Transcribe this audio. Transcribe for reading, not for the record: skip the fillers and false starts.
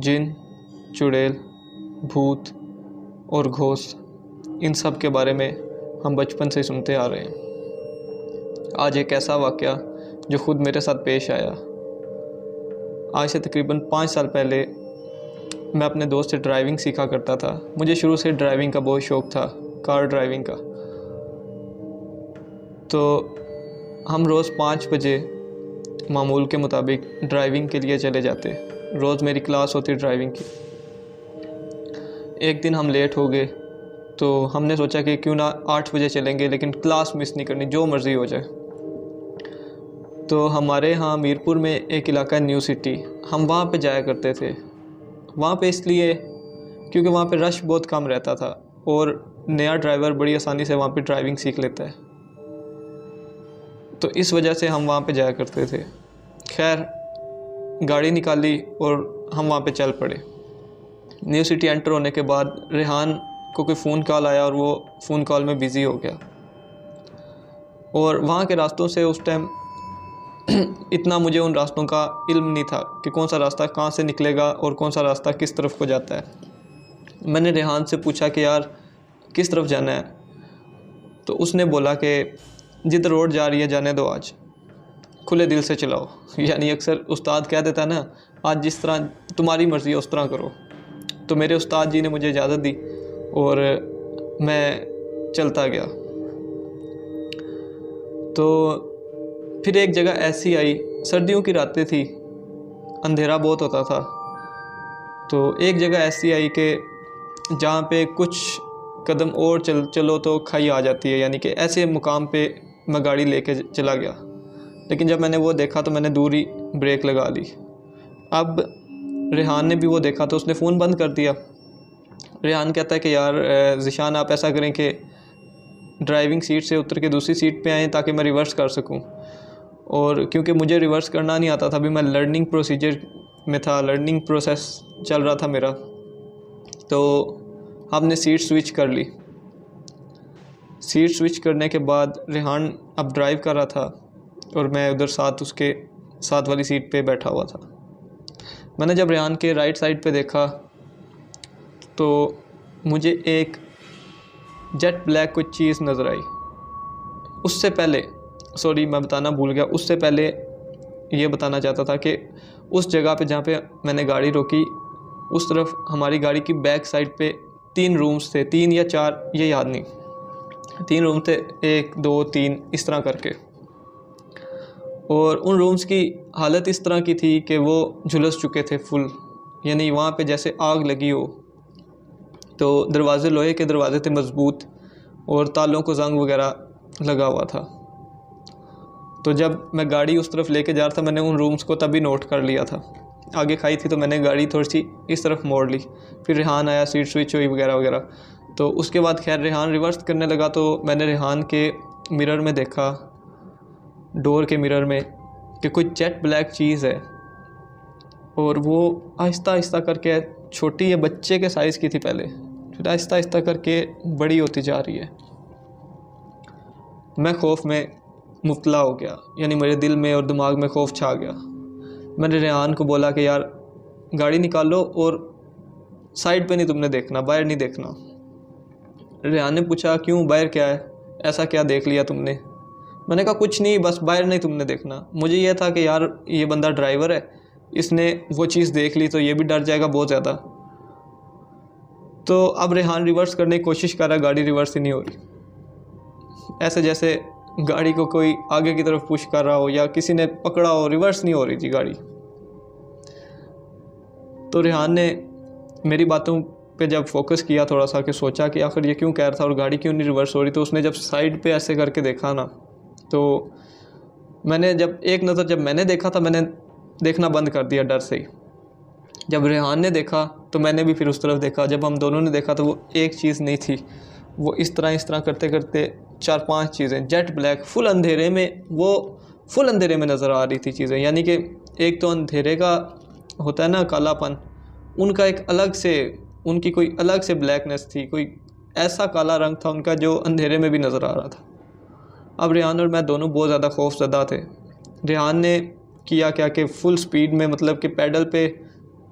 जिन, चुड़ैल, भूत और घोस्ट, इन सब के बारे में हम बचपन से सुनते आ रहे हैं। आज एक ऐसा वाक़या जो ख़ुद मेरे साथ पेश आया। आज से तकरीबन 5 साल पहले मैं अपने दोस्त से ड्राइविंग सीखा करता था। मुझे शुरू से ड्राइविंग का बहुत शौक़ था, कार ड्राइविंग का। तो हम रोज़ 5 बजे मामूल के मुताबिक ड्राइविंग के लिए चले जाते। रोज़ मेरी क्लास होती ड्राइविंग की। एक दिन हम लेट हो गए तो हमने सोचा कि क्यों ना 8 बजे चलेंगे, लेकिन क्लास मिस नहीं करनी, जो मर्ज़ी हो जाए। तो हमारे यहाँ मीरपुर में एक इलाका है न्यू सिटी, हम वहाँ पे जाया करते थे। वहाँ पे इसलिए क्योंकि वहाँ पे रश बहुत कम रहता था और नया ड्राइवर बड़ी आसानी से वहाँ पे ड्राइविंग सीख लेता है, तो इस वजह से हम वहाँ पे जाया करते थे। खैर, गाड़ी निकाली और हम वहाँ पे चल पड़े। न्यू सिटी एंटर होने के बाद रेहान को कोई फ़ोन कॉल आया और वो फ़ोन कॉल में बिज़ी हो गया। और वहाँ के रास्तों से उस टाइम इतना मुझे उन रास्तों का इल्म नहीं था कि कौन सा रास्ता कहाँ से निकलेगा और कौन सा रास्ता किस तरफ को जाता है। मैंने रेहान से पूछा कि यार किस तरफ जाना है, तो उसने बोला कि जिधर रोड जा रही है जाने दो, आज खुले दिल से चलाओ। यानी अक्सर उस्ताद कह देता है ना, आज जिस तरह तुम्हारी मर्ज़ी है उस तरह करो। तो मेरे उस्ताद जी ने मुझे इजाज़त दी और मैं चलता गया। तो फिर एक जगह ऐसी आई, सर्दियों की रातें थी, अंधेरा बहुत होता था। तो एक जगह ऐसी आई कि जहाँ पे कुछ कदम और चलो तो खाई आ जाती है, यानी कि ऐसे मुकाम पे मैं गाड़ी लेके चला गया। लेकिन जब मैंने वो देखा तो मैंने दूर ही ब्रेक लगा ली। अब रेहान ने भी वो देखा तो उसने फ़ोन बंद कर दिया। रेहान कहता है कि यार ज़िशान, आप ऐसा करें कि ड्राइविंग सीट से उतर के दूसरी सीट पे आएँ ताकि मैं रिवर्स कर सकूं। और क्योंकि मुझे रिवर्स करना नहीं आता था, अभी मैं लर्निंग प्रोसीजर में था, लर्निंग प्रोसेस चल रहा था मेरा, तो हमने सीट स्विच कर ली। सीट स्विच करने के बाद रेहान अब ड्राइव कर रहा था और मैं उधर उसके साथ वाली सीट पे बैठा हुआ था। मैंने जब रेहान के राइट साइड पे देखा तो मुझे एक जेट ब्लैक कुछ चीज़ नज़र आई। उससे पहले मैं बताना भूल गया, उससे पहले ये बताना चाहता था कि उस जगह पे जहाँ पे मैंने गाड़ी रोकी, उस तरफ हमारी गाड़ी की बैक साइड पे 3 रूम्स थे, 3 या 4, ये याद नहीं, 3 रूम थे, 1 2 3 इस तरह करके। और उन रूम्स की हालत इस तरह की थी कि वो झुलस चुके थे फुल, यानी वहाँ पे जैसे आग लगी हो। तो दरवाज़े लोहे के दरवाजे थे मज़बूत और तालों को जंग वगैरह लगा हुआ था। तो जब मैं गाड़ी उस तरफ लेके जा रहा था, मैंने उन रूम्स को तभी नोट कर लिया था। आगे खाई थी तो मैंने गाड़ी थोड़ी सी इस तरफ मोड़ ली। फिर रेहान आया, सीट स्विच हुई वगैरह वगैरह। तो उसके बाद खैर रेहान रिवर्स करने लगा तो मैंने रेहान के मिरर में देखा, डोर के मिरर में, कि कुछ जेट ब्लैक चीज़ है और वो आहिस्ता आहिस्ता करके, छोटी, ये बच्चे के साइज़ की थी पहले, फिर आहिस्ता आहिस्ता करके बड़ी होती जा रही है। मैं खौफ में मुब्तला हो गया, यानी मेरे दिल में और दिमाग में खौफ छा गया। मैंने रेहान को बोला कि यार गाड़ी निकालो और साइड पे नहीं तुमने देखना, बाहर नहीं देखना। रेहान ने पूछा क्यों, बाहर क्या है, ऐसा क्या देख लिया तुमने? मैंने कहा कुछ नहीं, बस बाहर नहीं तुमने देखना। मुझे यह था कि यार ये बंदा ड्राइवर है, इसने वो चीज़ देख ली तो ये भी डर जाएगा बहुत ज़्यादा। तो अब रेहान रिवर्स करने की कोशिश कर रहा है, गाड़ी रिवर्स ही नहीं हो रही, ऐसे जैसे गाड़ी को कोई आगे की तरफ पुश कर रहा हो या किसी ने पकड़ा हो, रिवर्स नहीं हो रही थी गाड़ी। तो रेहान ने मेरी बातों पे जब फोकस किया थोड़ा सा, कि सोचा कि आखिर ये क्यों कह रहा था और गाड़ी क्यों नहीं रिवर्स हो रही, तो उसने जब साइड पे ऐसे करके देखा ना, तो मैंने जब एक नज़र जब मैंने देखा था, मैंने देखना बंद कर दिया डर से ही। जब रेहान ने देखा तो मैंने भी फिर उस तरफ देखा। जब हम दोनों ने देखा तो वो एक चीज़ नहीं थी, वो इस तरह करते करते 4-5 चीज़ें जेट ब्लैक फुल अंधेरे में, वो फुल अंधेरे में नज़र आ रही थी चीज़ें। यानी कि एक तो अंधेरे का होता है ना कालापन, उनका एक अलग से, उनकी कोई अलग से ब्लैकनेस थी, कोई ऐसा काला रंग था उनका जो अंधेरे में भी नज़र आ रहा था। अब रेहान और मैं दोनों बहुत ज़्यादा खौफज़दा थे। रेहान ने किया क्या कि फुल स्पीड में, मतलब कि पैडल पे